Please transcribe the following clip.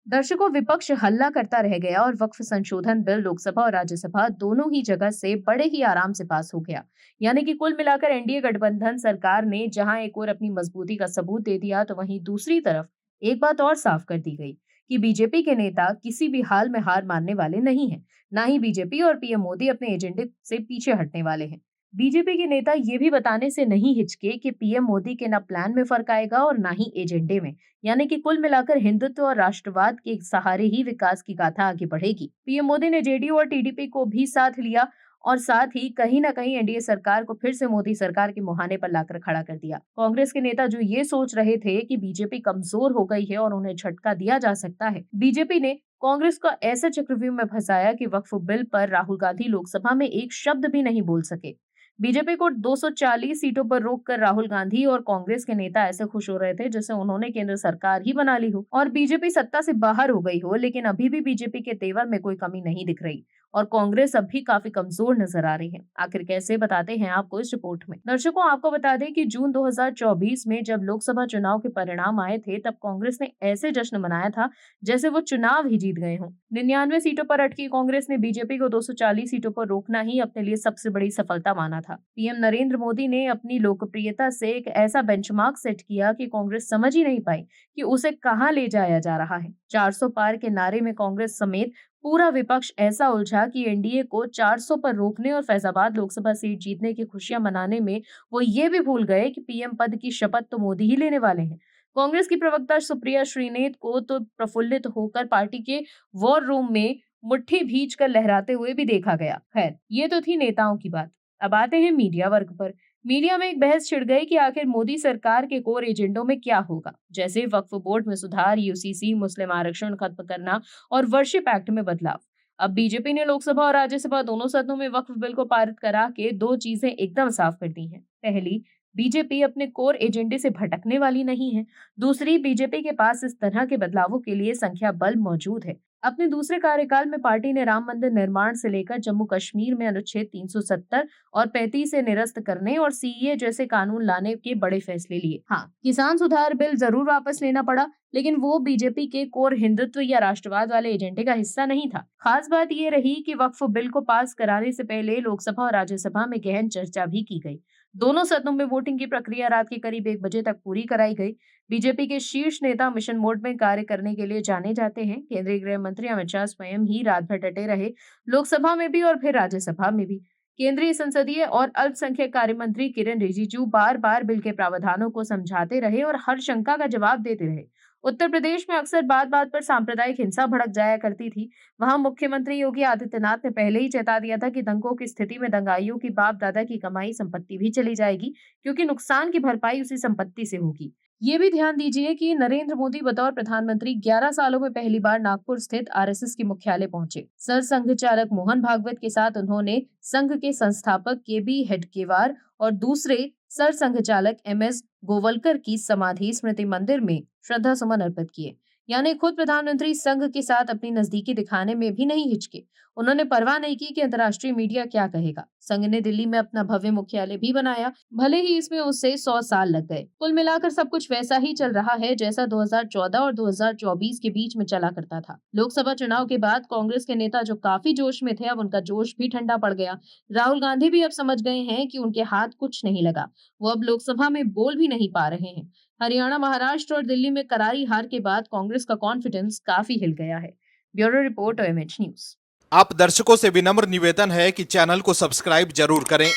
दर्शकों, विपक्ष हल्ला करता रह गया और वक्फ संशोधन बिल लोकसभा और राज्यसभा दोनों ही जगह से बड़े ही आराम से पास हो गया। यानी कि कुल मिलाकर एनडीए गठबंधन सरकार ने जहां एक ओर अपनी मजबूती का सबूत दे दिया, तो वहीं दूसरी तरफ एक बात और साफ कर दी गई कि बीजेपी के नेता किसी भी हाल में हार मानने वाले नहीं हैं। ना ही बीजेपी और पीएम मोदी अपने एजेंडे से पीछे हटने वाले हैं। बीजेपी के नेता ये भी बताने से नहीं हिचके कि पीएम मोदी के न प्लान में फर्क आएगा और ना ही एजेंडे में। यानी कि कुल मिलाकर हिंदुत्व और राष्ट्रवाद के सहारे ही विकास की गाथा आगे बढ़ेगी। पीएम मोदी ने जेडीयू और टीडीपी को भी साथ लिया और साथ ही कहीं न कहीं एनडीए सरकार को फिर से मोदी सरकार के मुहाने पर लाकर खड़ा कर दिया। कांग्रेस के नेता जो ये सोच रहे थे कि बीजेपी कमजोर हो गई है और उन्हें झटका दिया जा सकता है, बीजेपी ने कांग्रेस को ऐसे चक्रव्यूह में फंसाया कि वक्फ बिल पर राहुल गांधी लोकसभा में एक शब्द भी नहीं बोल सके। बीजेपी को 240 सीटों पर रोककर राहुल गांधी और कांग्रेस के नेता ऐसे खुश हो रहे थे जैसे उन्होंने केंद्र सरकार ही बना ली हो और बीजेपी सत्ता से बाहर हो गई हो। लेकिन अभी भी बीजेपी के तेवर में कोई कमी नहीं दिख रही और कांग्रेस अब भी काफी कमजोर नजर आ रही है। आखिर कैसे, बताते हैं आपको इस रिपोर्ट में। दर्शकों, आपको बता दें कि जून 2024 में जब लोकसभा चुनाव के परिणाम आए थे, तब कांग्रेस ने ऐसे जश्न मनाया था जैसे वो चुनाव ही जीत गए हों। 99 सीटों पर अटकी कांग्रेस ने बीजेपी को 240 सीटों पर रोकना ही अपने लिए सबसे बड़ी सफलता माना था। पीएम नरेंद्र मोदी ने अपनी लोकप्रियता से एक ऐसा बेंचमार्क सेट किया कि कांग्रेस समझ ही नहीं पाई कि उसे कहां ले जाया जा रहा है। 400 पार के नारे में कांग्रेस समेत पूरा विपक्ष ऐसा उलझा कि एनडीए को 400 पर रोकने और फैजाबाद लोकसभा सीट जीतने की खुशियां मनाने में वो ये भी भूल गए कि पीएम पद की शपथ तो मोदी ही लेने वाले हैं। कांग्रेस की प्रवक्ता सुप्रिया श्रीनेत को तो प्रफुल्लित होकर पार्टी के वॉर रूम में मुट्ठी भींच कर लहराते हुए भी देखा गया। खैर, ये तो थी नेताओं की बात। अब आते हैं मीडिया वर्ग पर। मीडिया में एक बहस छिड़ गई कि आखिर मोदी सरकार के कोर एजेंडों में क्या होगा, जैसे वक्फ बोर्ड में सुधार, यूसीसी, मुस्लिम आरक्षण खत्म करना और वर्शिप एक्ट में बदलाव। अब बीजेपी ने लोकसभा और राज्यसभा दोनों सदनों में वक्फ बिल को पारित करा के दो चीजें एकदम साफ कर दी हैं। पहली, बीजेपी अपने कोर एजेंडे से भटकने वाली नहीं है। दूसरी, बीजेपी के पास इस तरह के बदलावों के लिए संख्या बल मौजूद है। अपने दूसरे कार्यकाल में पार्टी ने राम मंदिर निर्माण से लेकर जम्मू कश्मीर में अनुच्छेद 370 और 35 से निरस्त करने और सीएए जैसे कानून लाने के बड़े फैसले लिए। हाँ, किसान सुधार बिल जरूर वापस लेना पड़ा, लेकिन वो बीजेपी के कोर हिंदुत्व या राष्ट्रवाद वाले एजेंडे का हिस्सा नहीं था। खास बात ये रही कि वक्फ बिल को पास कराने से पहले लोकसभा और राज्यसभा में गहन चर्चा भी की गई। दोनों सदनों में वोटिंग की प्रक्रिया रात के करीब 1 बजे तक पूरी कराई गई। बीजेपी के शीर्ष नेता मिशन मोड में कार्य करने के लिए जाने जाते हैं। केंद्रीय गृह मंत्री अमित शाह स्वयं ही रात भर डटे रहे, लोकसभा में भी और फिर राज्यसभा में भी। केंद्रीय संसदीय और अल्पसंख्यक कार्य मंत्री किरेन रिजिजू बार बार बिल के प्रावधानों को समझाते रहे और हर शंका का जवाब देते रहे। उत्तर प्रदेश में अक्सर बात बात पर सांप्रदायिक हिंसा भड़क जाया करती थी। वहां मुख्यमंत्री योगी आदित्यनाथ ने पहले ही चेता दिया था कि दंगों की स्थिति में दंगाइयों की बाप दादा की कमाई संपत्ति भी चली जाएगी, क्योंकि नुकसान की भरपाई उसी संपत्ति से होगी। ये भी ध्यान दीजिए कि नरेंद्र मोदी बतौर प्रधानमंत्री 11 सालों में पहली बार नागपुर स्थित आरएसएस के मुख्यालय पहुंचे। सरसंघ चालक मोहन भागवत के साथ उन्होंने संघ के संस्थापक केबी हेडगेवार और दूसरे सरसंघ चालक एमएस गोवलकर की समाधि स्मृति मंदिर में श्रद्धा सुमन अर्पित किए। यानी खुद प्रधानमंत्री संघ के साथ अपनी नजदीकी दिखाने में भी नहीं हिचके। उन्होंने परवाह नहीं की कि अंतर्राष्ट्रीय मीडिया क्या कहेगा। संघ ने दिल्ली में अपना भव्य मुख्यालय भी बनाया, भले ही इसमें उससे 100 साल लग गए। कुल मिलाकर सब कुछ वैसा ही चल रहा है जैसा 2014 और 2024 के बीच में चला करता था। लोकसभा चुनाव के बाद कांग्रेस के नेता जो काफी जोश में थे, अब उनका जोश भी ठंडा पड़ गया। राहुल गांधी भी अब समझ गए हैं कि उनके हाथ कुछ नहीं लगा। वो अब लोकसभा में बोल भी नहीं पा रहे हैं। हरियाणा, महाराष्ट्र और दिल्ली में करारी हार के बाद कांग्रेस का कॉन्फिडेंस काफी हिल गया है। Bureau report, OMH news. आप दर्शकों से विनम्र निवेदन है कि चैनल को सब्सक्राइब जरूर करें